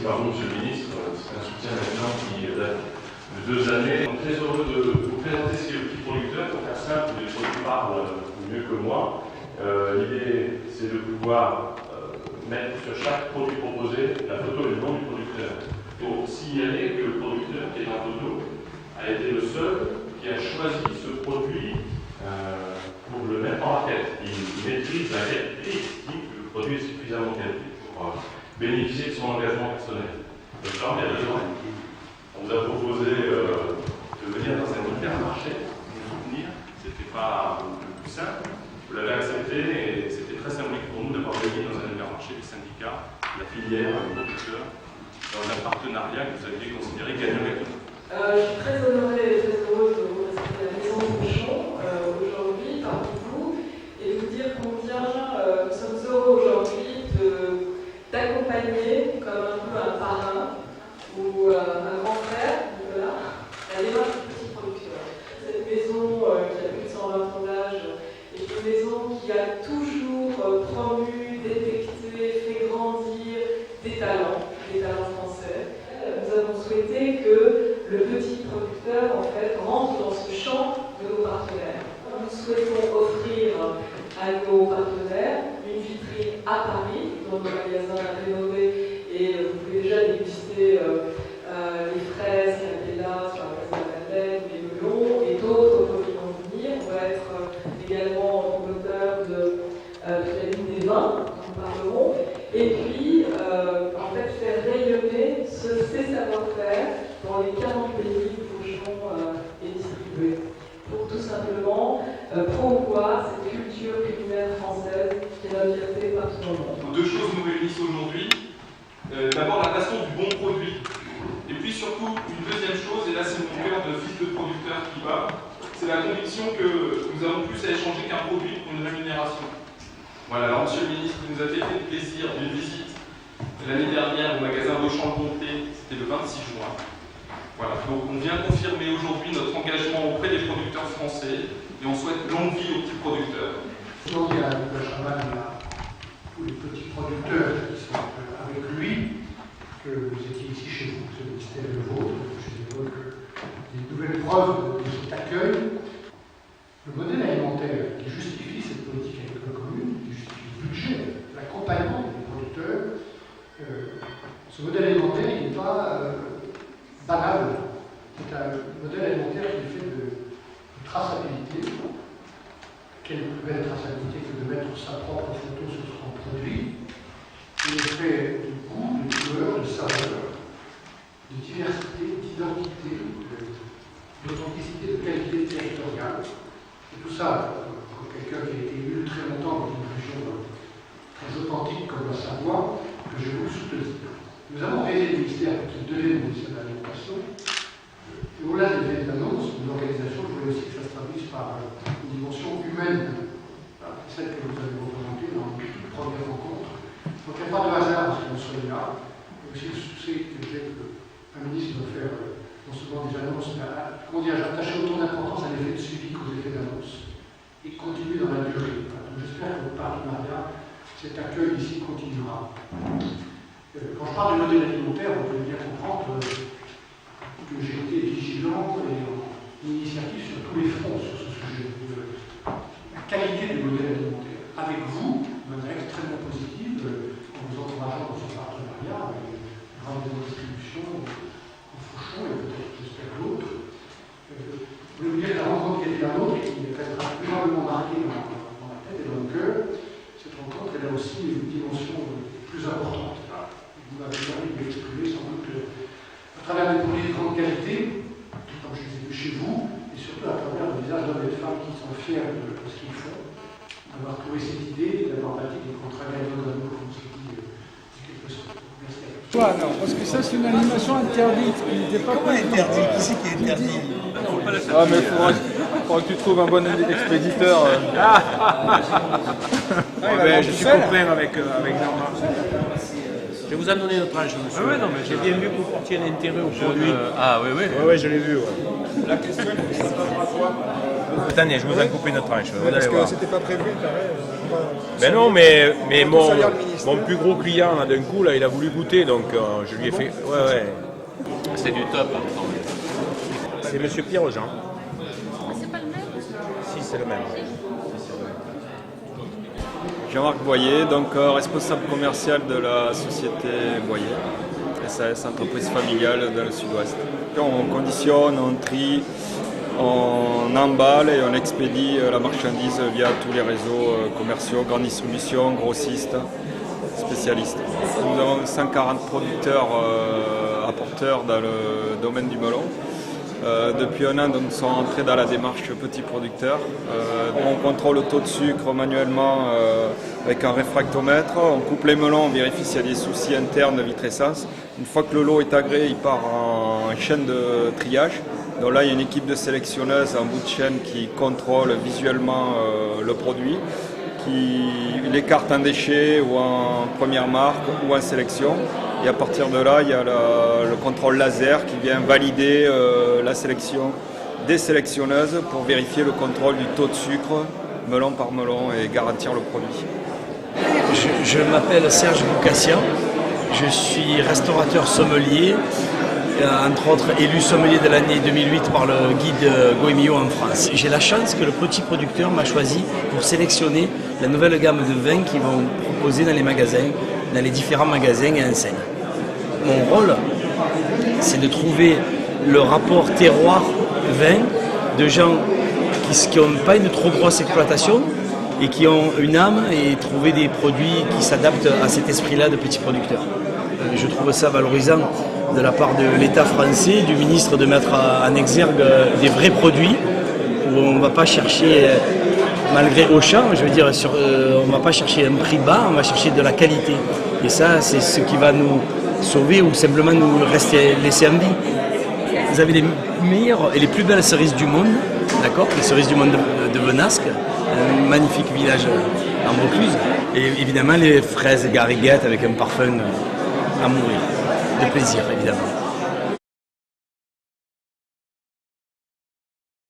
pardon, Monsieur le Ministre. C'est un soutien maintenant qui date de 2 années. Donc, très heureux de vous présenter ces petits producteurs. Pour faire simple, les produits parlent mieux que moi. L'idée, c'est de pouvoir mettre sur chaque produit proposé la photo et le nom du producteur. Pour signaler que le producteur qui est en photo a été le seul qui a choisi ce produit pour le mettre en market. Il maîtrise la qualité, il estime que le produit est suffisamment qualité pour bénéficier de son engagement personnel. Donc là, on vous a proposé de venir dans un hypermarché, de nous soutenir. C'était pas le plus simple. Vous l'avez accepté et c'était très symbolique pour nous d'avoir gagné dans un hypermarché des syndicats, la filière, les producteurs, dans un partenariat que vous aviez considéré gagnant avec nous. Je suis très honorée et très heureuse de vous présenter la Maison Bouchon aujourd'hui parmi vous et de vous dire combien nous sommes heureux aujourd'hui d'accompagner comme un peu un parrain ou un grand frère, Nicolas, la démarche du petit producteur. Cette maison qui a plus de 120 ans d'âge est une maison qui a toujours promu, détecté, fait grandir des talents français. Nous avons souhaité que le petit producteur en fait rentre dans ce champ de nos partenaires. Nous souhaitons offrir à nos partenaires une vitrine à Paris, dans nos magasins rénovés, et vous pouvez déjà déguster les fraises, la Bella, sur la place de la Madeleine, les melons et d'autres produits en venir. On va être également promoteur de la ligne des vins, dont nous parlerons, et puis en fait faire rayonner ces savoir-faire dans les 40 pays où Bouchon est distribué, pour tout simplement promouvoir cette culture culinaire française qui est notre fierté partout dans le monde. Deux choses nous réunissent aujourd'hui. D'abord la passion du bon produit, et puis surtout une deuxième chose, et là c'est mon cœur de fils de producteur qui va, c'est la conviction que nous avons plus à échanger qu'un produit pour une rémunération. Voilà, alors Monsieur le Ministre, il nous a fait le plaisir d'une visite l'année dernière au magasin Auchan-Comté, c'était le 26 juin. Voilà, donc on vient confirmer aujourd'hui notre engagement auprès des producteurs français et on souhaite longue vie aux petits producteurs. Donc il y a Nicolas Chaban, tous les petits producteurs qui sont avec lui, que vous étiez ici chez vous, ce ministère est le vôtre, je évoque des nouvelles preuves de cet accueil. Le modèle alimentaire qui justifie cette politique agricole commune, qui justifie le budget, l'accompagnement des producteurs, ce modèle alimentaire il n'est pas banal. C'est un modèle alimentaire qui est fait de traçabilité. Quelle plus belle traçabilité que de mettre sa propre photo sur son produit. Il est fait de goût, de couleur, de saveur, de diversité, d'identité, d'authenticité, de qualité territoriale. Et tout ça, pour quelqu'un qui a été élu très longtemps dans une région très authentique comme la Savoie, que je vous soutenir. Nous avons aidé le ministère qui devait le ministère de l'Alimentation. Et au-delà des annonces de l'organisation, je voulais aussi que ça se traduise par une dimension humaine, celle que vous avez représentée dans les premières rencontres. Donc il n'y a pas de hasard à ce que nous soyons là. Et aussi le souci que j'ai qu'un ministre doit faire non seulement des annonces, mais comment dire, j'attache autant d'importance à l'effet de suivi qu'aux effets d'annonce. Et continuer dans la durée. Donc j'espère que le partenariat, cet accueil ici continuera. Quand je parle du modèle alimentaire, vous pouvez bien comprendre que j'ai été vigilant et initiatif sur tous les fronts sur ce sujet. La qualité du modèle alimentaire, avec vous, de manière extrêmement positive, en vous encourageant dans ce partenariat avec les grandes distributions, au Fauchon et peut-être, j'espère, d'autres. Je voulais vous dire que la rencontre qui était la nôtre, qui restera probablement marquée dans la tête et dans le cœur, cette rencontre, elle a aussi une dimension plus importante. Vous m'avez permis de m'exprimer sans doute à travers des produits de grande qualité, comme je les ai vus chez vous, et surtout à travers le visage d'hommes et de femmes qui sont fiers de ce qu'ils font, d'avoir trouvé cette idée, d'avoir bâti des contrats gagnants d'amour, comme se dit quelque chose. Merci. Non, parce que ça c'est une animation interdite, qui n'était pas interdit. Qui c'est qui est interdit? Ah mais il faudra que tu trouves un bon expéditeur. Je suis compris avec Normand. Je vous ai donné notre tranche, monsieur. Ah ouais, non, mais j'ai bien vu que vous portiez un intérêt au produit. Ah oui, oui. Oui, je l'ai vu. Ouais. La question, c'est quoi? Attendez, je vous ai coupé notre tranche. Parce que c'était pas prévu, pareil. Ben non, mais mon plus gros client, là, d'un coup, là, il a voulu goûter, donc je lui ai fait... Ouais. C'est du top. C'est Monsieur Pierre Jean. C'est pas le même? Si, c'est le même. Jean-Marc Boyer, donc responsable commercial de la société Boyer, SAS, entreprise familiale dans le sud-ouest. On conditionne, on trie, on emballe et on expédie la marchandise via tous les réseaux commerciaux, grande distribution, grossistes, spécialistes. Nous avons 140 producteurs apporteurs dans le domaine du melon. Depuis un an, nous sommes entrés dans la démarche petit producteur. On contrôle le taux de sucre manuellement avec un réfractomètre. On coupe les melons, on vérifie s'il y a des soucis internes de vitrescence. Une fois que le lot est agréé, il part en chaîne de triage. Donc là, il y a une équipe de sélectionneuses en bout de chaîne qui contrôle visuellement le produit, qui l'écarte en déchet ou en première marque ou en sélection. Et à partir de là, il y a le contrôle laser qui vient valider la sélection des sélectionneuses pour vérifier le contrôle du taux de sucre, melon par melon, et garantir le produit. Je m'appelle Serge Boucassian, je suis restaurateur sommelier, entre autres élu sommelier de l'année 2008 par le guide Goemio en France. J'ai la chance que le petit producteur m'a choisi pour sélectionner la nouvelle gamme de vins qu'ils vont proposer dans les magasins, dans les différents magasins et enseignes. Mon rôle, c'est de trouver le rapport terroir-vin de gens qui n'ont pas une trop grosse exploitation et qui ont une âme, et trouver des produits qui s'adaptent à cet esprit-là de petits producteurs. Je trouve ça valorisant de la part de l'État français, du ministre, de mettre en exergue des vrais produits où on ne va pas chercher, malgré Auchan, je veux dire, on ne va pas chercher un prix bas, on va chercher de la qualité. Et ça, c'est ce qui va nous sauver ou simplement nous laisser en vie. Vous avez les meilleures et les plus belles cerises du monde, d'accord, les cerises du monde de Venasque, un magnifique village en Vaucluse, et évidemment les fraises gariguettes avec un parfum à mourir, de plaisir évidemment.